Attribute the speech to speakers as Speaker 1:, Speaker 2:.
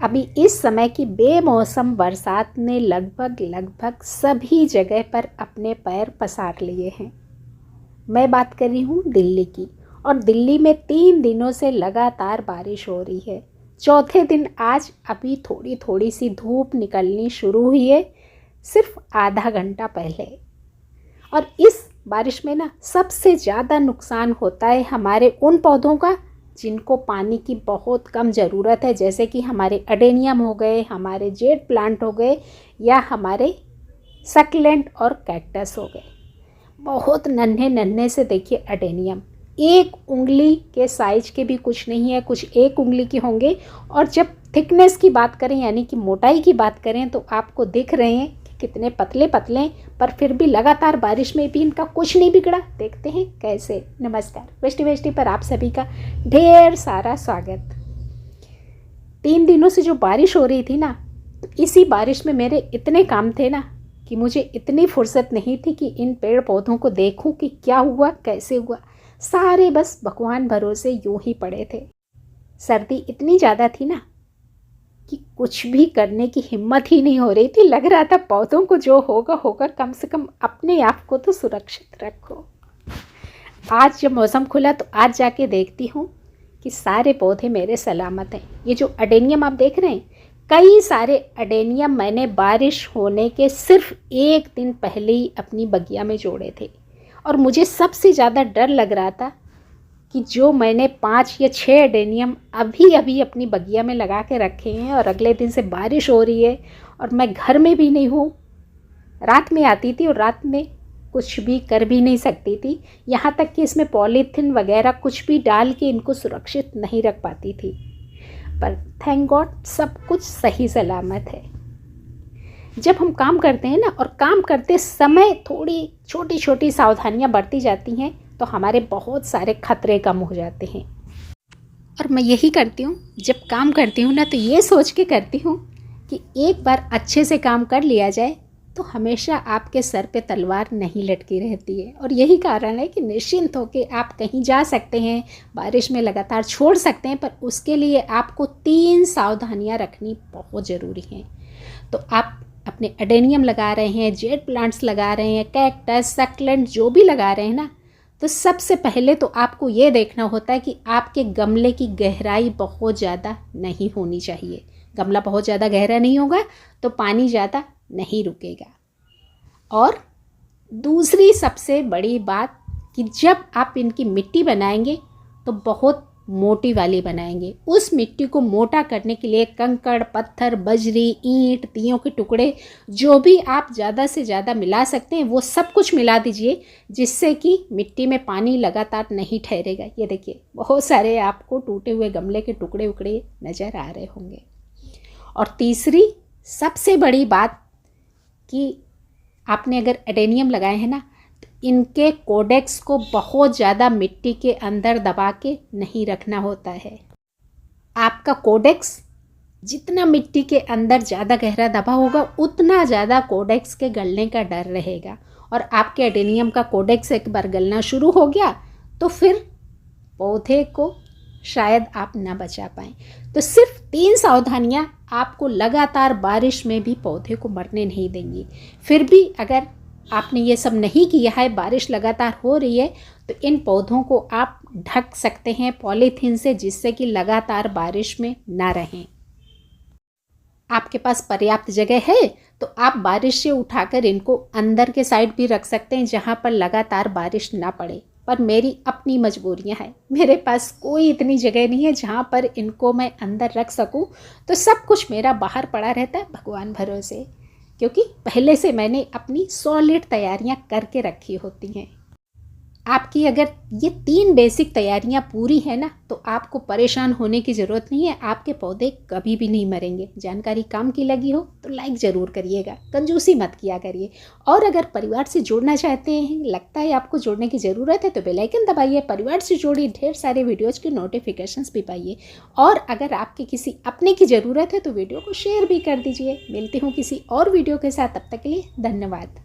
Speaker 1: अभी इस समय की बेमौसम बरसात ने लगभग सभी जगह पर अपने पैर पसार लिए हैं। मैं बात कर रही हूँ दिल्ली की, और दिल्ली में 3 दिनों से लगातार बारिश हो रही है। चौथे दिन आज अभी थोड़ी थोड़ी सी धूप निकलनी शुरू हुई है, सिर्फ आधा घंटा पहले। और इस बारिश में ना सबसे ज़्यादा नुकसान होता है हमारे उन पौधों का जिनको पानी की बहुत कम ज़रूरत है, जैसे कि हमारे अडेनियम हो गए, हमारे जेड प्लांट हो गए, या हमारे सक्लेंट और कैक्टस हो गए। बहुत नन्हे नन्हे से देखिए अडेनियम, 1 उंगली के साइज के भी कुछ नहीं है, कुछ 1 उंगली के होंगे। और जब थिकनेस की बात करें यानी कि मोटाई की बात करें तो आपको दिख रहे हैं कि कितने पतले पतले, पर फिर भी लगातार बारिश में भी इनका कुछ नहीं बिगड़ा। देखते हैं कैसे। नमस्कार, वेस्टी पर आप सभी का ढेर सारा स्वागत। 3 दिनों से जो बारिश हो रही थी ना, तो इसी बारिश में मेरे इतने काम थे ना कि मुझे इतनी फुर्सत नहीं थी कि इन पेड़ पौधों को देखूं कि क्या हुआ कैसे हुआ। सारे बस भगवान भरोसे यूं ही पड़े थे। सर्दी इतनी ज़्यादा थी ना कि कुछ भी करने की हिम्मत ही नहीं हो रही थी। लग रहा था पौधों को जो होगा होगा, कम से कम अपने आप को तो सुरक्षित रखो। आज जब मौसम खुला तो आज जाके देखती हूँ कि सारे पौधे मेरे सलामत हैं। ये जो अडेनियम आप देख रहे हैं, कई सारे अडेनियम मैंने बारिश होने के सिर्फ 1 दिन पहले ही अपनी बगिया में जोड़े थे। और मुझे सबसे ज़्यादा डर लग रहा था कि जो मैंने 5 या 6 अडेनियम अभी अपनी बगिया में लगा के रखे हैं और अगले दिन से बारिश हो रही है और मैं घर में भी नहीं हूँ, रात में आती थी और रात में कुछ भी कर भी नहीं सकती थी। यहाँ तक कि इसमें पॉलीथीन वगैरह कुछ भी डाल के इनको सुरक्षित नहीं रख पाती थी। पर थैंक गॉड सब कुछ सही सलामत है। जब हम काम करते हैं ना, और काम करते समय थोड़ी छोटी छोटी सावधानियां बरती जाती हैं, तो हमारे बहुत सारे खतरे कम हो जाते हैं। और मैं यही करती हूँ, जब काम करती हूँ ना, तो ये सोच के करती हूँ कि एक बार अच्छे से काम कर लिया जाए तो हमेशा आपके सर पे तलवार नहीं लटकी रहती है। और यही कारण है कि निश्चिंत होकर आप कहीं जा सकते हैं, बारिश में लगातार छोड़ सकते हैं, पर उसके लिए आपको 3 सावधानियां रखनी बहुत ज़रूरी हैं। तो आप अपने अडेनियम लगा रहे हैं, जेड प्लांट्स लगा रहे हैं, कैक्टस, सक्लेंट जो भी लगा रहे हैं ना, तो सबसे पहले तो आपको ये देखना होता है कि आपके गमले की गहराई बहुत ज़्यादा नहीं होनी चाहिए। गमला बहुत ज़्यादा गहरा नहीं होगा तो पानी ज़्यादा नहीं रुकेगा। और दूसरी सबसे बड़ी बात कि जब आप इनकी मिट्टी बनाएंगे तो बहुत मोटी वाली बनाएंगे। उस मिट्टी को मोटा करने के लिए कंकड़, पत्थर, बजरी, ईंट, तियों के टुकड़े जो भी आप ज़्यादा से ज़्यादा मिला सकते हैं वो सब कुछ मिला दीजिए, जिससे कि मिट्टी में पानी लगातार नहीं ठहरेगा। ये देखिए बहुत सारे आपको टूटे हुए गमले के टुकड़े उकड़े नज़र आ रहे होंगे। और तीसरी सबसे बड़ी बात कि आपने अगर एडेनियम लगाए हैं ना, तो इनके कोडेक्स को बहुत ज़्यादा मिट्टी के अंदर दबा के नहीं रखना होता है। आपका कोडेक्स जितना मिट्टी के अंदर ज़्यादा गहरा दबा होगा उतना ज़्यादा कोडेक्स के गलने का डर रहेगा। और आपके एडेनियम का कोडेक्स एक बार गलना शुरू हो गया तो फिर पौधे को शायद आप ना बचा पाएँ। तो सिर्फ 3 सावधानियाँ आपको लगातार बारिश में भी पौधे को मरने नहीं देंगी। फिर भी अगर आपने ये सब नहीं किया है, बारिश लगातार हो रही है, तो इन पौधों को आप ढक सकते हैं पॉलीथीन से, जिससे कि लगातार बारिश में ना रहें। आपके पास पर्याप्त जगह है तो आप बारिश से उठाकर इनको अंदर के साइड भी रख सकते हैं जहाँ पर लगातार बारिश ना पड़े। पर मेरी अपनी मजबूरियां हैं, मेरे पास कोई इतनी जगह नहीं है जहाँ पर इनको मैं अंदर रख सकूं, तो सब कुछ मेरा बाहर पड़ा रहता है भगवान भरोसे, क्योंकि पहले से मैंने अपनी सॉलिड तैयारियां करके रखी होती हैं। आपकी अगर ये 3 बेसिक तैयारियां पूरी है ना, तो आपको परेशान होने की ज़रूरत नहीं है। आपके पौधे कभी भी नहीं मरेंगे। जानकारी काम की लगी हो तो लाइक ज़रूर करिएगा, कंजूसी मत किया करिए। और अगर परिवार से जुड़ना चाहते हैं, लगता है आपको जुड़ने की ज़रूरत है, तो बेल आइकन दबाइए। परिवार से जुड़ी ढेर सारे वीडियोज़ के नोटिफिकेशंस भी पाइए। और अगर आपके किसी अपने की ज़रूरत है तो वीडियो को शेयर भी कर दीजिए। मिलती हूँ किसी और वीडियो के साथ, तब तक के लिए धन्यवाद।